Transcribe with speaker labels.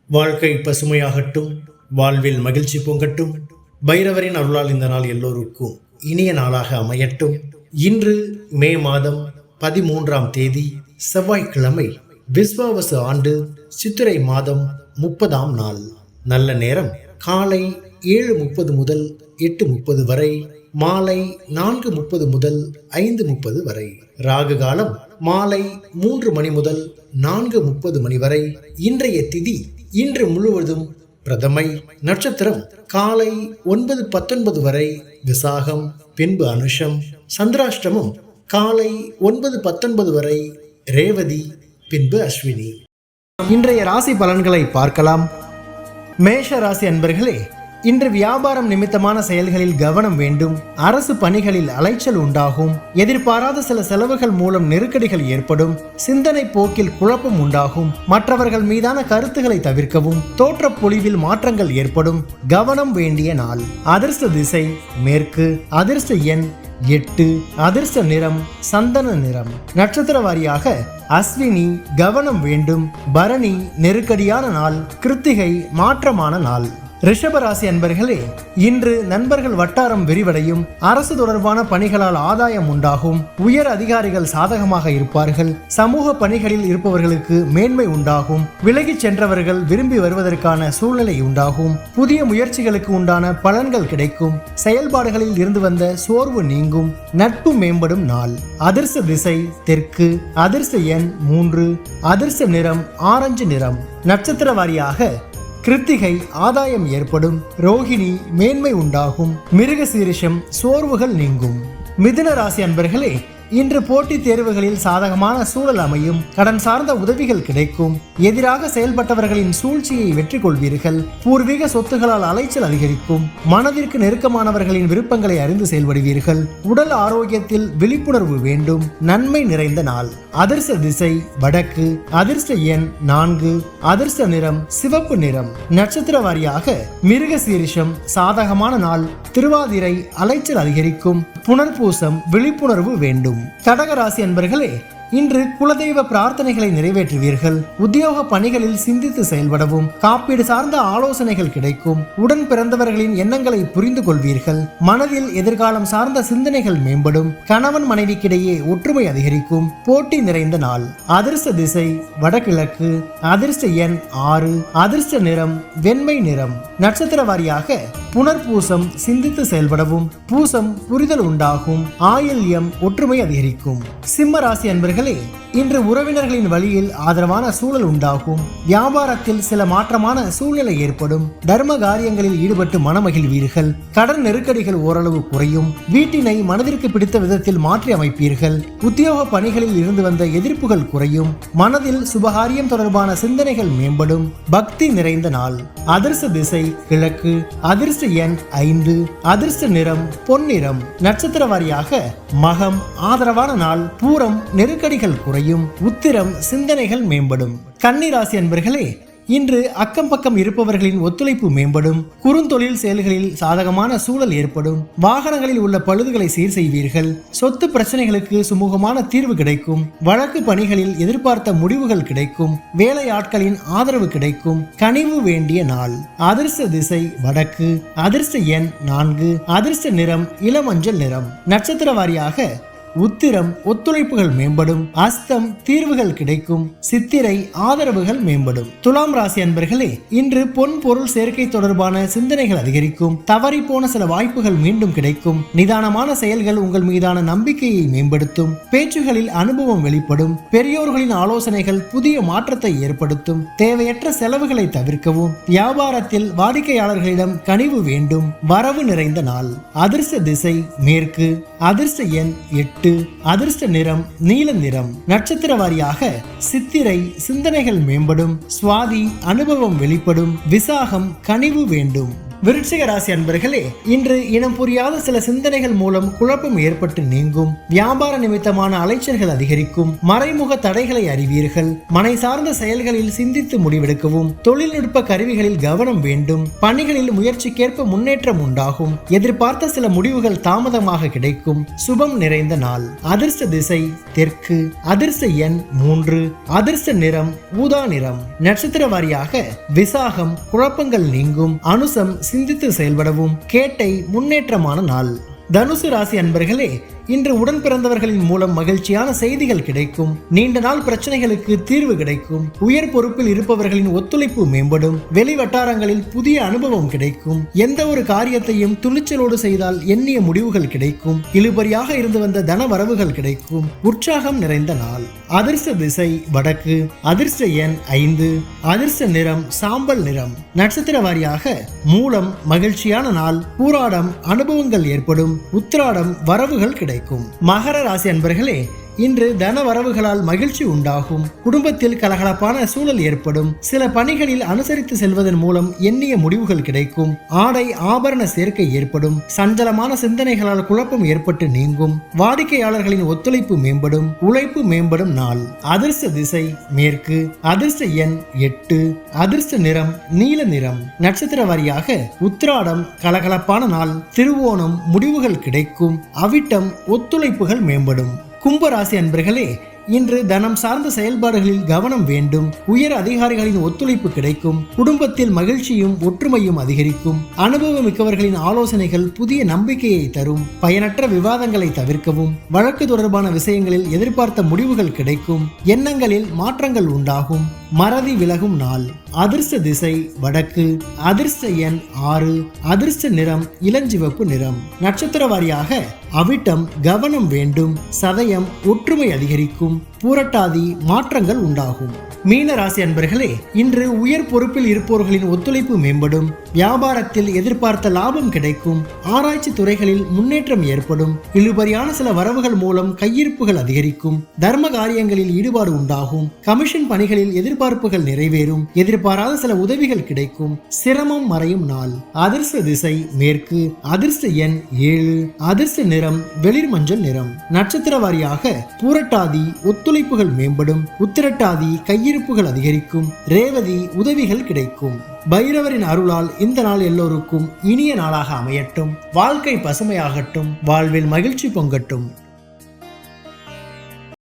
Speaker 1: வாழ்க்கை பசுமையாகட்டும், வாழ்வில் மகிழ்ச்சி பொங்கட்டும். பைரவரின் அருளால் இந்த நாள் எல்லோருக்கும் இனிய நாளாக அமையட்டும். இன்று மே மாதம் 13ஆம் தேதி செவ்வாய்க்கிழமை, விஸ்வாவசு ஆண்டு சித்திரை மாதம் 30ஆம் நாள். நல்ல நேரம் காலை 7:30 முதல் 8:30 வரை, மாலை 4:30 முதல் 5:30 வரை. ராகு காலம் மாலை 3 மணி முதல் 4:30 மணி வரை. இன்றைய திதி இன்று முழுவதும் பிரதமை. நட்சத்திரம் காலை 9:19 வரை விசாகம், பின்பு அனுஷம். சந்திராஷ்டமம் காலை 9:19 வரை ரேவதி, பின்பு அஸ்வினி. இன்றைய ராசி பலன்களை பார்க்கலாம். மேஷ ராசி அன்பர்களே, இன்று வியாபாரம் நிமித்தமான செயல்களில் கவனம் வேண்டும். அரசு பணிகளில் அலைச்சல் உண்டாகும். எதிர்பாராத சில செலவுகள் மூலம் நெருக்கடிகள் ஏற்படும். சிந்தனை போக்கில் குழப்பம் உண்டாகும். மற்றவர்கள் மீதான கருத்துக்களை தவிர்க்கவும். தோற்ற பொலிவில் மாற்றங்கள் ஏற்படும். கவனம் வேண்டிய நாள். அதிர்ஷ்ட திசை மேற்கு. அதிர்ஷ்ட எண் 8. அதிர்ஷ்ட நிறம் சந்தன நிறம். நட்சத்திர வாரியாக அஸ்வினி கவனம் வேண்டும். பரணி நெருக்கடியான நாள். கிருத்திகை மாற்றமான நாள். ரிஷபராசி அன்பர்களே, இன்று நண்பர்கள் வட்டாரம் விரிவடையும். அரசு தொடர்பான பணிகளால் ஆதாயம் உண்டாகும். உயர் அதிகாரிகள் சாதகமாக இருப்பார்கள். சமூக பணிகளில் இருப்பவர்களுக்கு மேன்மை உண்டாகும். விலகிச் சென்றவர்கள் விரும்பி வருவதற்கான சூழ்நிலை உண்டாகும். புதிய முயற்சிகளுக்கு உண்டான பலன்கள் கிடைக்கும். செயல்பாடுகளில் இருந்து வந்த சோர்வு நீங்கும். நட்பு மேம்படும் நாள். அதிர்ஷ்ட திசை தெற்கு. அதிர்ஷ்ட எண் 3. அதிர்ஷ்ட நிறம் ஆரஞ்சு நிறம். நட்சத்திர வாரியாக கிருத்திகை ஆதாயம் ஏற்படும். ரோகிணி மேன்மை உண்டாகும். மிருகசீரிஷம் சோர்வுகள் நீங்கும். மிதுன ராசி அன்பர்களே, இன்று போட்டித் தேர்வுகளில் சாதகமான சூழல் அமையும். கடன் சார்ந்த உதவிகள் கிடைக்கும். எதிராக செயல்பட்டவர்களின் சூழ்ச்சியை வெற்றி கொள்வீர்கள். பூர்வீக சொத்துகளால் அலைச்சல் அதிகரிக்கும். மனதிற்கு நெருக்கமானவர்களின் விருப்பங்களை அறிந்து செயல்படுவீர்கள். உடல் ஆரோக்கியத்தில் விழிப்புணர்வு வேண்டும். நன்மை நிறைந்த நாள். அதிர்ஷ்ட திசை வடக்கு. அதிர்ஷ்ட எண் 4. அதிர்ஷ்ட நிறம் சிவப்பு நிறம். நட்சத்திர வாரியாக மிருகசீரிஷம் சாதகமான நாள். திருவாதிரை அலைச்சல் அதிகரிக்கும். புனர்பூசம் விழிப்புணர்வு வேண்டும். கடகராசி அன்பர்களே, இன்று குலதெய்வ பிரார்த்தனைகளை நிறைவேற்றுவீர்கள். உத்தியோக பணிகளில் சிந்தித்து செயல்படவும். காப்பீடு சார்ந்த ஆலோசனைகள் கிடைக்கும். உடன் பிறந்தவர்களின் எண்ணங்களை புரிந்து கொள்வீர்கள். மனதில் எதிர்காலம் சார்ந்த சிந்தனைகள் மேம்படும். கணவன் மனைவிக்கிடையே ஒற்றுமை அதிகரிக்கும். போட்டி நிறைந்த நாள். அதிர்ஷ்ட திசை வடகிழக்கு. அதிர்ஷ்ட எண் 6. அதிர்ஷ்ட நிறம் வெண்மை நிறம். நட்சத்திர வாரியாக புனர்பூசம் சிந்தித்து செயல்படவும். பூசம் புரிதல் உண்டாகும். ஆயில்யம் ஒற்றுமை அதிகரிக்கும். சிம்ம ராசி அன்பர்களே, இன்று உறவினர்களின் வழியில் ஆதரவான சூழல் உண்டாகும். வியாபாரத்தில் சில மாற்றமான சூழ்நிலை ஏற்படும். தர்ம காரியங்களில் ஈடுபட்டு மனமகிழ்வீர்கள். கடன் நெருக்கடிகள் ஓரளவு குறையும். வீட்டினை மனதிற்கு பிடித்த விதத்தில் மாற்றி அமைப்பீர்கள். உத்தியோக பணிகளில் இருந்து வந்த எதிர்ப்புகள் குறையும். மனதில் சுபகாரியம் தொடர்பான சிந்தனைகள் மேம்படும். பக்தி நிறைந்த நாள். அதிர்ஷ்ட திசை கிழக்கு. அதிர்ஷ்ட எண் 5. அதிர்ஷ்ட நிறம் பொன்னிறம். நட்சத்திர வாரியாக மகம் ஆதரவான நாள். பூரம் நெருக்கடிகள் குறையும். உத்திரம் சிந்தனைகள் மேம்படும். கன்னி ராசி அன்பர்களே, இன்று அக்கம் பக்கம் இருப்பவர்களின் ஒத்துழைப்பு மேம்படும். குறுந்தொழில் செயல்களில் சாதகமான சூழல் ஏற்படும். வாகனங்களில் உள்ள பழுதுகளை சீர் செய்வீர்கள். சொத்து பிரச்சனைகளுக்கு சுமூகமான தீர்வு கிடைக்கும். வழக்கு பணிகளில் எதிர்பார்த்த முடிவுகள் கிடைக்கும். வேலையாட்களின் ஆதரவு கிடைக்கும். கனிவு வேண்டிய நாள். அதிர்ஷ்ட திசை வடக்கு. அதிர்ஷ்ட எண் 4. அதிர்ஷ்ட நிறம் இளமஞ்சள் நிறம். நட்சத்திர வாரியாக உத்திரம் ஒத்துழைப்புகள் மேம்படும். அஸ்தம் தீர்வுகள் கிடைக்கும். சித்திரை ஆதரவுகள் மேம்படும். துலாம் ராசி அன்பர்களே, இன்று பொன் பொருள் சேர்க்கை தொடர்பான சிந்தனைகள் அதிகரிக்கும். தவறி போன சில வாய்ப்புகள் மீண்டும் கிடைக்கும். நிதானமான செயல்கள் உங்கள் மீதான நம்பிக்கையை மேம்படுத்தும். பேச்சுகளில் அனுபவம் வெளிப்படும். பெரியோர்களின் ஆலோசனைகள் புதிய மாற்றத்தை ஏற்படுத்தும். தேவையற்ற செலவுகளை தவிர்க்கவும். வியாபாரத்தில் வாடிக்கையாளர்களிடம் கனிவு வேண்டும். வரவு நிறைந்த நாள். அதிர்ஷ்ட திசை மேற்கு. அதிர்ஷ்ட எண் 8. அதிர்ஷ்ட நிறம் நீல நிறம். நட்சத்திர வாரியாக சித்திரை சிந்தனைகள் மேம்படும். சுவாதி அனுபவம் வெளிப்படும். விசாகம் கனிவு வேண்டும். விருச்சிக ராசி அன்பர்களே, இன்று இனம் புரியாத சில சிந்தனைகள் மூலம் குழப்பம் ஏற்பட்டு நீங்கும். வியாபார நிமித்தமான அலைச்சல்கள் அதிகரிக்கும். மறைமுக தடைகளை அறிவீர்கள். மனை சார்ந்த செயல்களில் சிந்தித்து முடிவெடுக்கவும். தொழில்நுட்ப கருவிகளில் கவனம் வேண்டும். பணிகளில் முயற்சிக்கேற்ப முன்னேற்றம் உண்டாகும். எதிர்பார்த்த சில முடிவுகள் தாமதமாக கிடைக்கும். சுபம் நிறைந்த நாள். அதிர்ஷ்ட திசை தெற்கு. அதிர்ஷ்ட எண் 3. அதிர்ஷ்ட நிறம் ஊதா நிறம். நட்சத்திர வாரியாக விசாகம் குழப்பங்கள் நீங்கும். அனுசம் சிந்தித்து செயல்படவும். கேட்டை முன்னேற்றமான நாள். தனுசு ராசி அன்பர்களே, இன்று உடன் பிறந்தவர்களின் மூலம் மகிழ்ச்சியான செய்திகள் கிடைக்கும். நீண்ட நாள் பிரச்சனைகளுக்கு தீர்வு கிடைக்கும். உயர் பொறுப்பில் இருப்பவர்களின் ஒத்துழைப்பு மேம்படும். வெளி வட்டாரங்களில் புதிய அனுபவம் கிடைக்கும். எந்த ஒரு காரியத்தையும் துணிச்சலோடு செய்தால் எண்ணிய முடிவுகள் கிடைக்கும். இழுபறியாக இருந்து வந்த தன வரவுகள் கிடைக்கும். உற்சாகம் நிறைந்த நாள். அதிர்ஷ்ட திசை வடக்கு. அதிர்ஷ்ட எண் 5. அதிர்ஷ்ட நிறம் சாம்பல் நிறம். நட்சத்திர வாரியாக மூலம் மகிழ்ச்சியான நாள். பூராடம் அனுபவங்கள் ஏற்படும். உத்திராடம் வரவுகள் கிடைக்கும். மகர ராசி அன்பர்களே, இன்று தன வரவுகளால் மகிழ்ச்சி உண்டாகும். குடும்பத்தில் கலகலப்பான சூழல் ஏற்படும். சில பணிகளில் அனுசரித்து செல்வதன் மூலம் எண்ணிய முடிவுகள் கிடைக்கும். ஆடை ஆபரண சேர்க்கை ஏற்படும். சஞ்சலமான சிந்தனைகளால் குழப்பம் ஏற்பட்டு நீங்கும். வாடிக்கையாளர்களின் ஒத்துழைப்பு மேம்படும். உழைப்பு மேம்படும் நாள். அதிர்ஷ்ட திசை மேற்கு. அதிர்ஷ்ட எண் 8. அதிர்ஷ்ட நிறம் நீல நிறம். நட்சத்திர வாரியாக உத்திராடம் கலகலப்பான நாள். திருவோணம் முடிவுகள் கிடைக்கும். அவிட்டம் ஒத்துழைப்புகள் மேம்படும். கும்பராசி அன்பர்களே, இன்று தனம் சார்ந்த செயல்பாடுகளில் கவனம் வேண்டும். உயர் அதிகாரிகளின் ஒத்துழைப்பு கிடைக்கும். குடும்பத்தில் மகிழ்ச்சியும் ஒற்றுமையும் அதிகரிக்கும். அனுபவம் மிக்கவர்களின் ஆலோசனைகள் புதிய நம்பிக்கையை தரும். பயனற்ற விவாதங்களை தவிர்க்கவும். வழக்கு தொடர்பான விஷயங்களில் எதிர்பார்த்த முடிவுகள் கிடைக்கும். எண்ணங்களில் மாற்றங்கள் உண்டாகும். மறதி விலகும் நாள். அதிர்ஷ்ட திசை வடக்கு. அதிர்ஷ்ட எண் 6. அதிர்ஷ்ட நிறம் இளஞ்சிவப்பு நிறம். நட்சத்திர வாரியாக அவிட்டம் கவனம் வேண்டும். சதயம் ஒற்றுமை அதிகரிக்கும். பூரட்டாதி மாற்றங்கள் உண்டாகும். மீன ராசி அன்பர்களே, இன்று உயர் பொறுப்பில் இருப்பவர்களின் ஒத்துழைப்பு மேம்படும். வியாபாரத்தில் எதிர்பார்த்த லாபம் கிடைக்கும். ஆராய்ச்சி துறைகளில் முன்னேற்றம் ஏற்படும். இழுபறியான சில வரவுகள் மூலம் கையிருப்புகள் அதிகரிக்கும். தர்ம காரியங்களில் ஈடுபாடு உண்டாகும். கமிஷன் பணிகளில் எதிர்பார்ப்புகள் நிறைவேறும். எதிர்பாராத சில உதவிகள் கிடைக்கும். சிரமம் மறையும் நாள். அதிர்ஷ்ட திசை மேற்கு. அதிர்ஷ்ட எண் 7. அதிர்ஷ்ட நிறம் வெளிர் மஞ்சள் நிறம். நட்சத்திர வாரியாக பூரட்டாதி ஒத்துழைப்புகள் மேம்படும். உத்திரட்டாதி கையிருப்புகள் அதிகரிக்கும். ரேவதி உதவிகள் கிடைக்கும். பைரவரின் அருளால் இந்த நாள் எல்லோருக்கும் இனிய நாளாக அமையட்டும். வாழ்க்கை பசுமையாகட்டும். வாழ்வில் மகிழ்ச்சி பொங்கட்டும்.